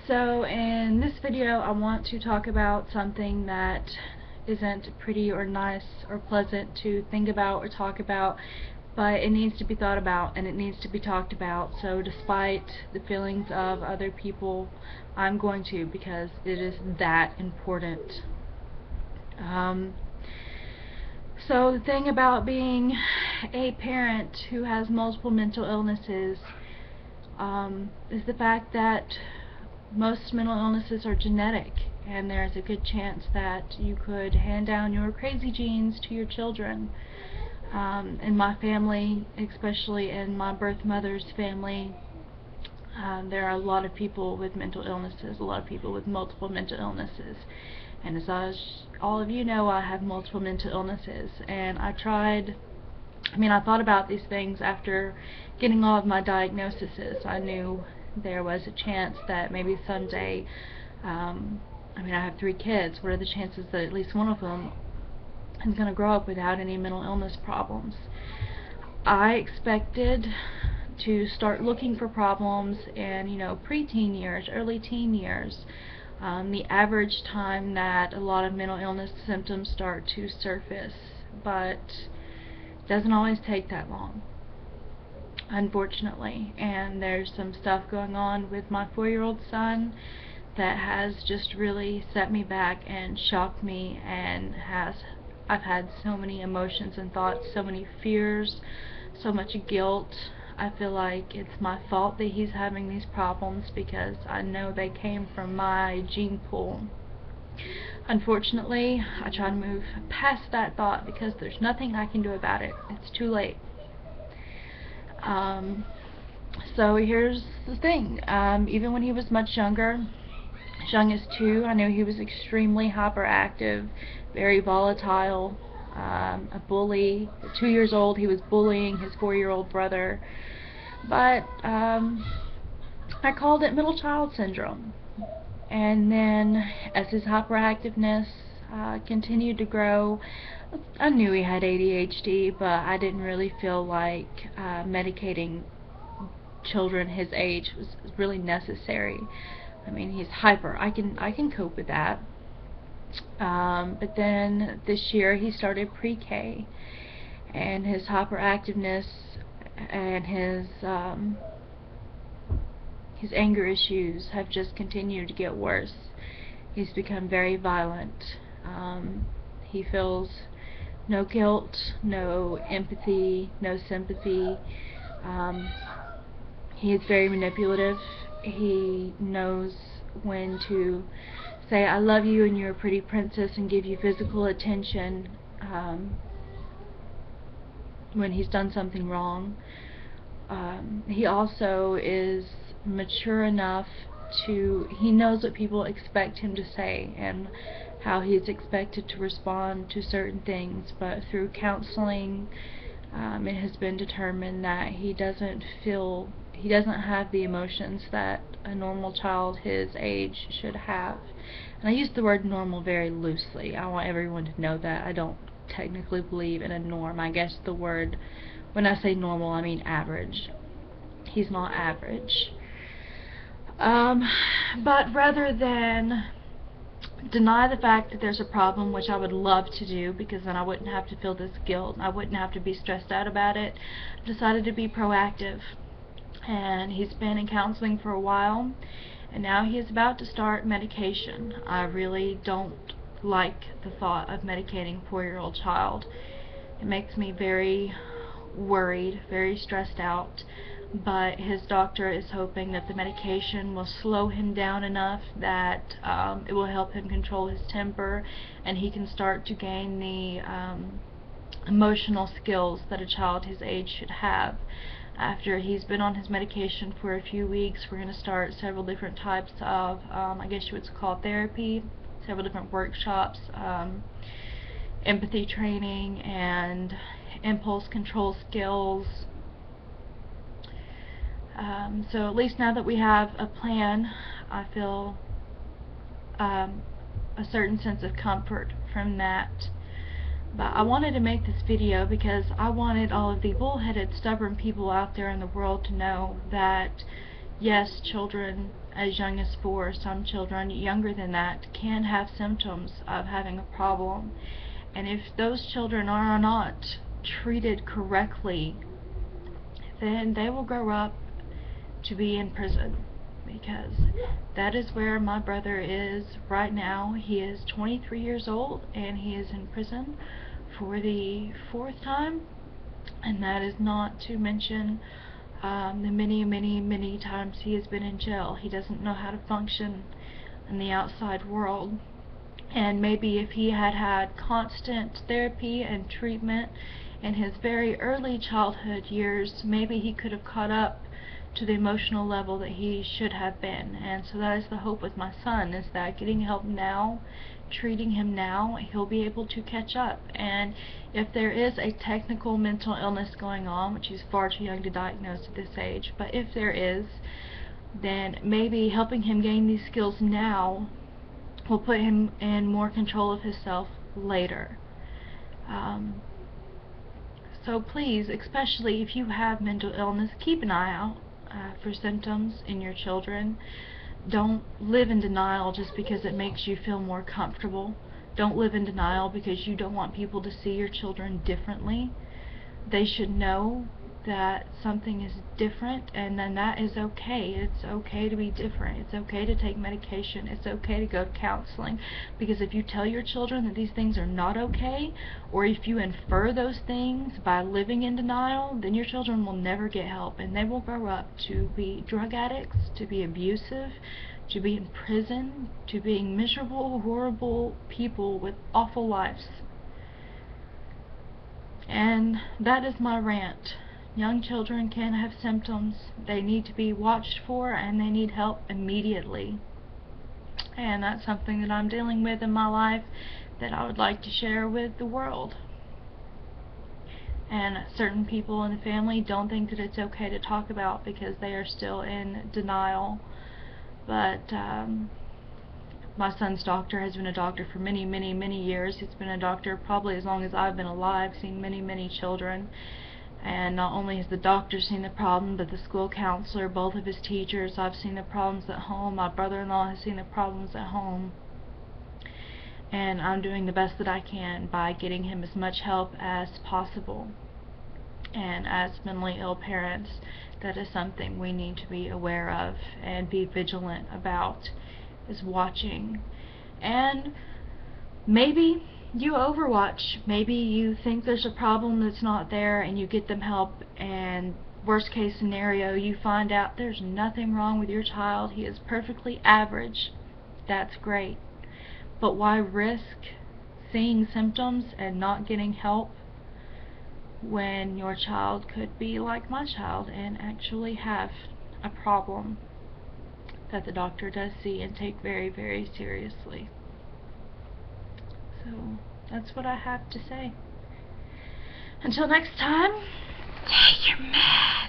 So in this video I want to talk about something that isn't pretty or nice or pleasant to think about or talk about, but it needs to be thought about and it needs to be talked about. So despite the feelings of other people, I'm going to, because it is that important. So the thing about being a parent who has multiple mental illnesses is the fact that most mental illnesses are genetic, and there's a good chance that you could hand down your crazy genes to your children. In my family, especially in my birth mother's family, there are a lot of people with mental illnesses, a lot of people with multiple mental illnesses. And as all of you know, I have multiple mental illnesses, and I thought about these things after getting all of my diagnoses. I knew there was a chance that maybe someday, I have 3 kids, what are the chances that at least one of them is going to grow up without any mental illness problems? I expected to start looking for problems in, pre-teen years, early teen years. The average time that a lot of mental illness symptoms start to surface, but it doesn't always take that long, unfortunately. And there's some stuff going on with my 4-year-old son that has just really set me back and shocked me, and I've had so many emotions and thoughts, so many fears, so much guilt. I feel like it's my fault that he's having these problems because I know they came from my gene pool. Unfortunately, I try to move past that thought because there's nothing I can do about it. It's too late. So here's the thing. Even when he was much younger, as young as 2, I knew he was extremely hyperactive, very volatile, a bully. At 2 years old, he was bullying his 4-year-old brother. But I called it middle child syndrome. And then as his hyperactiveness continued to grow, I knew he had ADHD, but I didn't really feel like medicating children his age was really necessary. He's hyper. I can cope with that. But then this year he started pre-K, and his hyperactiveness and his anger issues have just continued to get worse. He's become very violent. He feels no guilt, no empathy, no sympathy. He is very manipulative. He knows when to say I love you and you're a pretty princess and give you physical attention when he's done something wrong. He also is mature enough he knows what people expect him to say and how he's expected to respond to certain things, but through counseling, it has been determined that he doesn't have the emotions that a normal child his age should have. And I use the word normal very loosely. I want everyone to know that I don't technically believe in a norm. I guess the word, when I say normal, I mean average. He's not average. But rather than deny the fact that there's a problem, which I would love to do because then I wouldn't have to feel this guilt, I wouldn't have to be stressed out about it, I decided to be proactive. And he's been in counseling for a while, and now he is about to start medication. I really don't like the thought of medicating a 4-year-old child. It makes me very worried, very stressed out, but his doctor is hoping that the medication will slow him down enough that it will help him control his temper, and he can start to gain the emotional skills that a child his age should have. After he's been on his medication for a few weeks, we're going to start several different types of, I guess you would call therapy, several different workshops, empathy training, and impulse control skills. So at least now that we have a plan, I feel a certain sense of comfort from that. But I wanted to make this video because I wanted all of the bullheaded, stubborn people out there in the world to know that yes, children as young as 4. Some children younger than that can have symptoms of having a problem. And if those children are not treated correctly, then they will grow up to be in prison, because that is where my brother is right now. He is 23 years old and he is in prison for the 4th time, and that is not to mention the many times he has been in jail. He doesn't know how to function in the outside world. And maybe if he had had constant therapy and treatment in his very early childhood years, maybe he could have caught up to the emotional level that he should have been. And so that is the hope with my son, is that getting help now, treating him now, he'll be able to catch up. And if there is a technical mental illness going on, which he's far too young to diagnose at this age, but if there is, then maybe helping him gain these skills now will put him in more control of himself later. So please, especially if you have mental illness, keep an eye out for symptoms in your children. Don't live in denial just because it makes you feel more comfortable. Don't live in denial because you don't want people to see your children differently. They should know that something is different, and then that is okay. It's okay to be different. It's okay to take medication. It's okay to go to counseling. Because if you tell your children that these things are not okay, or if you infer those things by living in denial, then your children will never get help, and they will grow up to be drug addicts, to be abusive, to be in prison, to being miserable, horrible people with awful lives. And that is my rant. Young children can have symptoms. They need to be watched for, and they need help immediately. And that's something that I'm dealing with in my life that I would like to share with the world. And certain people in the family don't think that it's okay to talk about because they are still in denial. But my son's doctor has been a doctor for many years. He's been a doctor probably as long as I've been alive, seen many children. And not only has the doctor seen the problem, but the school counselor, both of his teachers. I've seen the problems at home. My brother-in-law has seen the problems at home. And I'm doing the best that I can by getting him as much help as possible. And as mentally ill parents, that is something we need to be aware of and be vigilant about, is watching. And maybe you overwatch. Maybe you think there's a problem that's not there and you get them help, and worst case scenario, you find out there's nothing wrong with your child. He is perfectly average. That's great. But why risk seeing symptoms and not getting help when your child could be like my child and actually have a problem that the doctor does see and take very seriously? So that's what I have to say. Until next time, take your meds.